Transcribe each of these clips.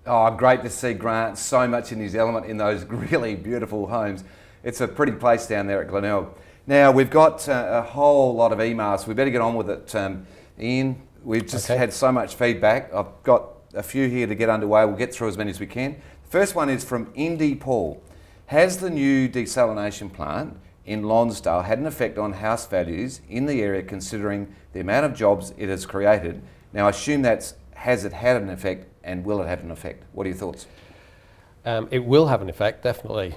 Oh, great to see Grant so much in his element in those really beautiful homes. It's a pretty place down there at Glenelg. Now, we've got a whole lot of emails. We better get on with it, Ian. We've just had so much feedback. I've got a few here to get underway. We'll get through as many as we can. The first one is from Indy Paul. Has the new desalination plant in Lonsdale had an effect on house values in the area considering the amount of jobs it has created? Now, I assume has it had an effect and will it have an effect? What are your thoughts? It will have an effect, definitely.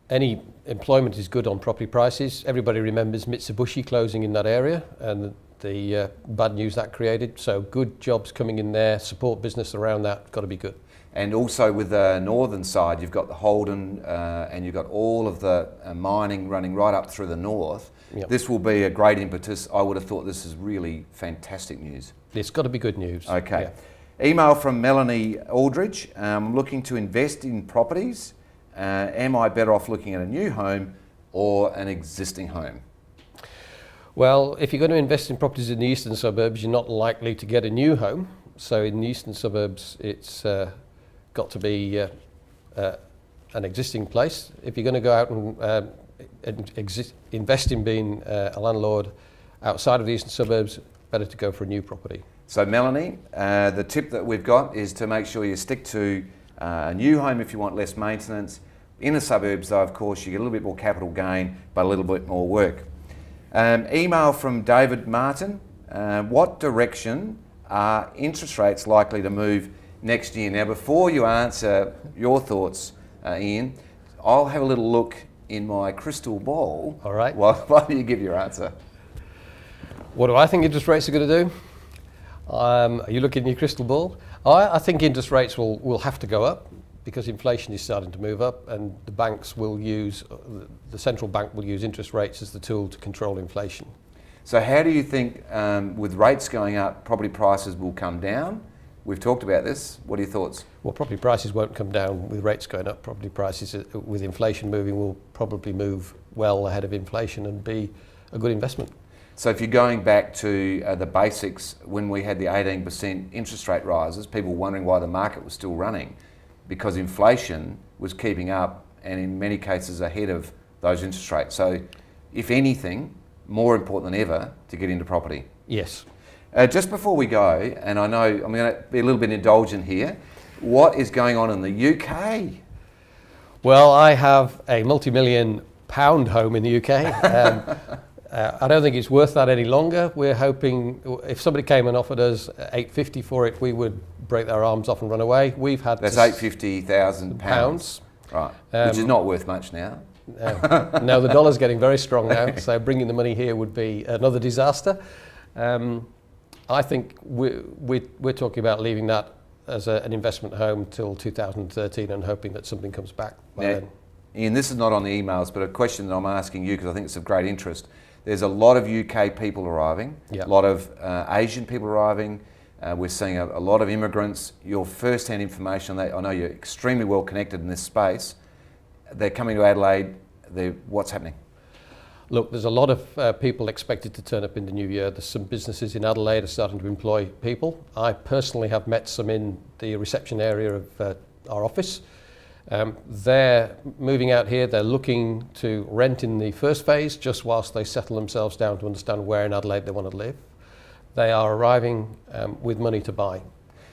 Any employment is good on property prices. Everybody remembers Mitsubishi closing in that area and the bad news that created. So good jobs coming in there, support business around that, got to be good. And also with the northern side, you've got the Holden and you've got all of the mining running right up through the north. Yep. This will be a great impetus. I would have thought this is really fantastic news. It's got to be good news. Okay. Yeah. Email from Melanie Aldridge. Looking to invest in properties. Am I better off looking at a new home or an existing home? Well, if you're going to invest in properties in the eastern suburbs, you're not likely to get a new home. So in the eastern suburbs, it's got to be an existing place. If you're going to go out and invest in being a landlord outside of the eastern suburbs, better to go for a new property. So Melanie, the tip that we've got is to make sure you stick to a new home if you want less maintenance. In the suburbs though, of course, you get a little bit more capital gain, but a little bit more work. Email from David Martin. What direction are interest rates likely to move next year? Now, before you answer your thoughts, Ian, I'll have a little look in my crystal ball. All right. Why do you give your answer? What do I think interest rates are going to do? Are you looking in your crystal ball? I think interest rates will have to go up because inflation is starting to move up, and the banks will use, the central bank will use interest rates as the tool to control inflation. So how do you think with rates going up, property prices will come down? We've talked about this. What are your thoughts? Well, property prices won't come down with rates going up. Property prices with inflation moving will probably move well ahead of inflation and be a good investment. So if you're going back to the basics, when we had the 18% interest rate rises, people were wondering why the market was still running, because inflation was keeping up and in many cases ahead of those interest rates. So if anything, more important than ever to get into property. Yes. Just before we go, and I know I'm going to be a little bit indulgent here, what is going on in the UK? Well, I have a multi-million pound home in the UK. I don't think it's worth that any longer. We're hoping if somebody came and offered us $850 for it, we would break their arms off and run away. We've had that's £850,000, right? Which is not worth much now. No, the dollar's getting very strong now, so bringing the money here would be another disaster. I think we're talking about leaving that as an investment home till 2013 and hoping that something comes back by then. Ian, this is not on the emails, but a question that I'm asking you because I think it's of great interest. There's a lot of UK people arriving, a lot of Asian people arriving. We're seeing a lot of immigrants. Your first-hand information on that, I know you're extremely well connected in this space. They're coming to Adelaide. What's happening? Look, there's a lot of people expected to turn up in the new year. There's some businesses in Adelaide are starting to employ people. I personally have met some in the reception area of our office. They're moving out here. They're looking to rent in the first phase just whilst they settle themselves down to understand where in Adelaide they want to live. They are arriving with money to buy.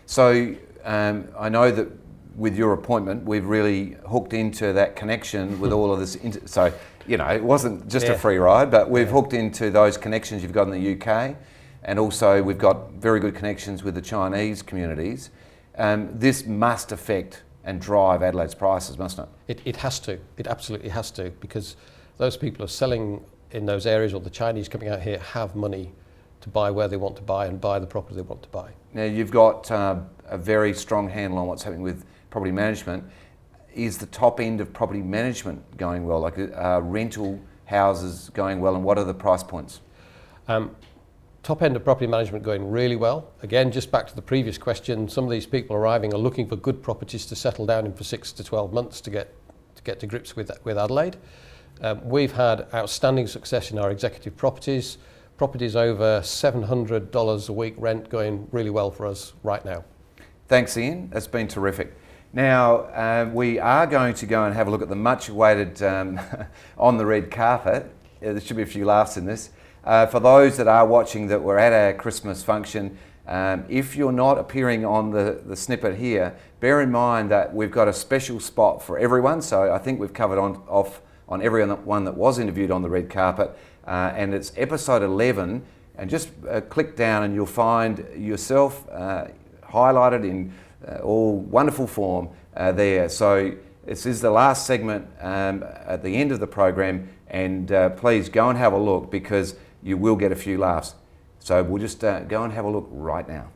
So I know that with your appointment, we've really hooked into that connection with all of this. So, you know, it wasn't just a free ride, but we've hooked into those connections you've got in the UK. And also we've got very good connections with the Chinese communities. This must affect and drive Adelaide's prices, mustn't it? It has to. It absolutely has to, because those people are selling in those areas, or the Chinese coming out here have money to buy where they want to buy and buy the property they want to buy. Now you've got a very strong handle on what's happening with property management. Is the top end of property management going well? Like rental houses going well, and what are the price points? Top end of property management going really well. Again, just back to the previous question, some of these people arriving are looking for good properties to settle down in for 6 to 12 months to get to grips with Adelaide. We've had outstanding success in our executive properties. Properties over $700 a week rent going really well for us right now. Thanks, Ian. That's been terrific. Now, we are going to go and have a look at the much awaited On the Red Carpet. There should be a few laughs in this. For those that are watching that were at our Christmas function, if you're not appearing on the snippet here, bear in mind that we've got a special spot for everyone. So I think we've covered off on everyone that was interviewed on the red carpet, and it's episode 11. And just click down and you'll find yourself highlighted in all wonderful form there. So this is the last segment at the end of the program, and please go and have a look because you will get a few laughs. So we'll just go and have a look right now.